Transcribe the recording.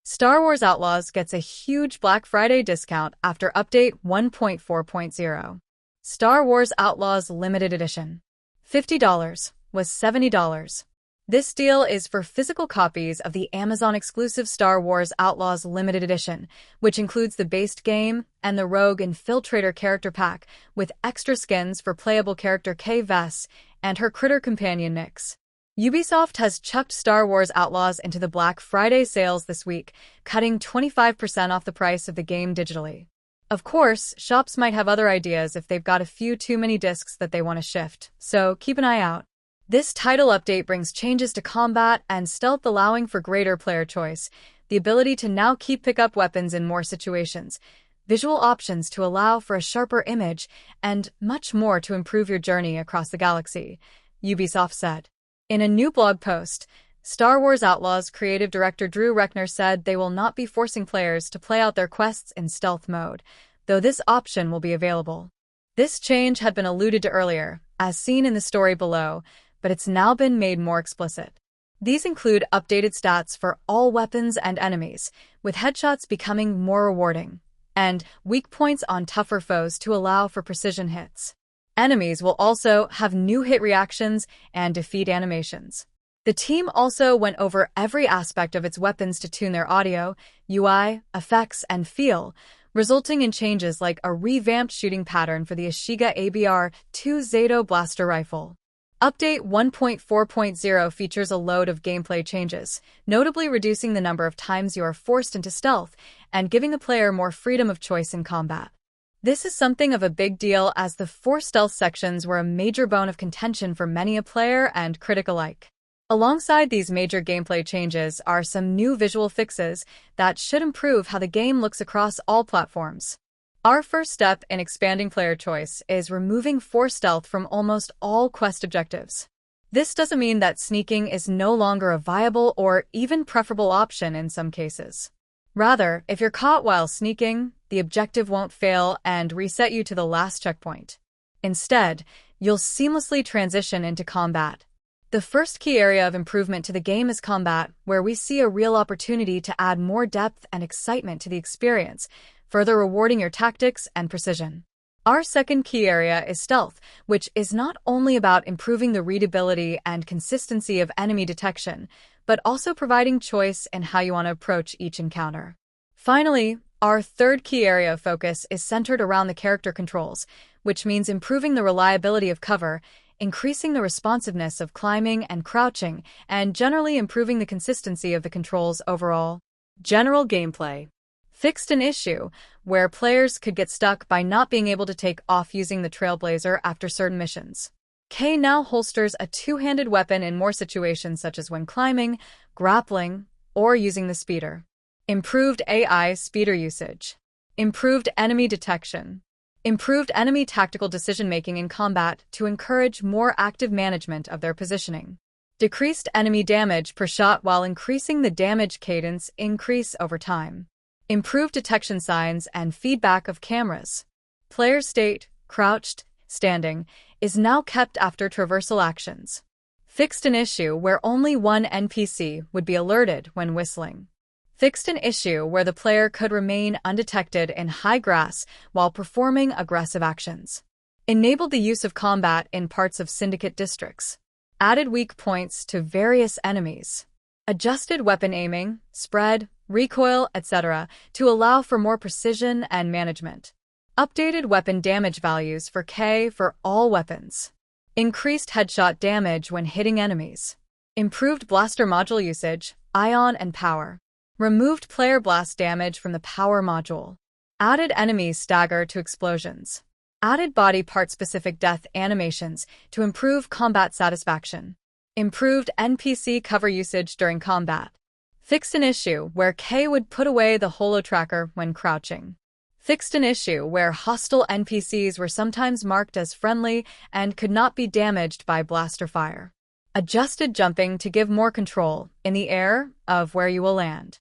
Star Wars Outlaws gets a huge Black Friday discount after Update 1.4.0. Star Wars Outlaws Limited Edition. $50 was $70. This deal is for physical copies of the Amazon-exclusive Star Wars Outlaws Limited Edition, which includes the base game and the Rogue Infiltrator character pack, with extra skins for playable character Kay Vess and her critter companion Nyx. Ubisoft has chucked Star Wars Outlaws into the Black Friday sales this week, cutting 25% off the price of the game digitally. Of course, shops might have other ideas if they've got a few too many discs that they want to shift, so keep an eye out. This title update brings changes to combat and stealth, allowing for greater player choice, the ability to now pick up weapons in more situations, visual options to allow for a sharper image, and much more to improve your journey across the galaxy, Ubisoft said. In a new blog post, Star Wars Outlaws creative director Drew Rechner said they will not be forcing players to play out their quests in stealth mode, though this option will be available. This change had been alluded to earlier, as seen in the story below, but it's now been made more explicit. These include updated stats for all weapons and enemies, with headshots becoming more rewarding, and weak points on tougher foes to allow for precision hits. Enemies will also have new hit reactions and defeat animations. The team also went over every aspect of its weapons to tune their audio, UI, effects, and feel, resulting in changes like a revamped shooting pattern for the Ashiga ABR-2 Zato blaster rifle. Update 1.4.0 features a load of gameplay changes, notably reducing the number of times you are forced into stealth and giving the player more freedom of choice in combat. This is something of a big deal, as the 4 stealth sections were a major bone of contention for many a player and critic alike. Alongside these major gameplay changes are some new visual fixes that should improve how the game looks across all platforms. Our first step in expanding player choice is removing forced stealth from almost all quest objectives. This doesn't mean that sneaking is no longer a viable or even preferable option in some cases. Rather, if you're caught while sneaking, the objective won't fail and reset you to the last checkpoint. Instead, you'll seamlessly transition into combat. The first key area of improvement to the game is combat, where we see a real opportunity to add more depth and excitement to the experience, further rewarding your tactics and precision. Our second key area is stealth, which is not only about improving the readability and consistency of enemy detection, but also providing choice in how you want to approach each encounter. Finally, our third key area of focus is centered around the character controls, which means improving the reliability of cover, increasing the responsiveness of climbing and crouching, and generally improving the consistency of the controls overall. General gameplay. Fixed an issue where players could get stuck by not being able to take off using the Trailblazer after certain missions. Kay now holsters a two-handed weapon in more situations, such as when climbing, grappling, or using the speeder. Improved AI speeder usage. Improved enemy detection. Improved enemy tactical decision-making in combat to encourage more active management of their positioning. Decreased enemy damage per shot while increasing the damage cadence increase over time. Improved detection signs and feedback of cameras. Player state, crouched, standing, is now kept after traversal actions. Fixed an issue where only one NPC would be alerted when whistling. Fixed an issue where the player could remain undetected in high grass while performing aggressive actions. Enabled the use of combat in parts of syndicate districts. Added weak points to various enemies. Adjusted weapon aiming, spread, recoil, etc. to allow for more precision and management. Updated weapon damage values for K for all weapons. Increased headshot damage when hitting enemies. Improved blaster module usage, ion and power. Removed player blast damage from the power module. Added enemies stagger to explosions. Added body part-specific death animations to improve combat satisfaction. Improved NPC cover usage during combat. Fixed an issue where K would put away the holo tracker when crouching. Fixed an issue where hostile NPCs were sometimes marked as friendly and could not be damaged by blaster fire. Adjusted jumping to give more control, in the air, of where you will land.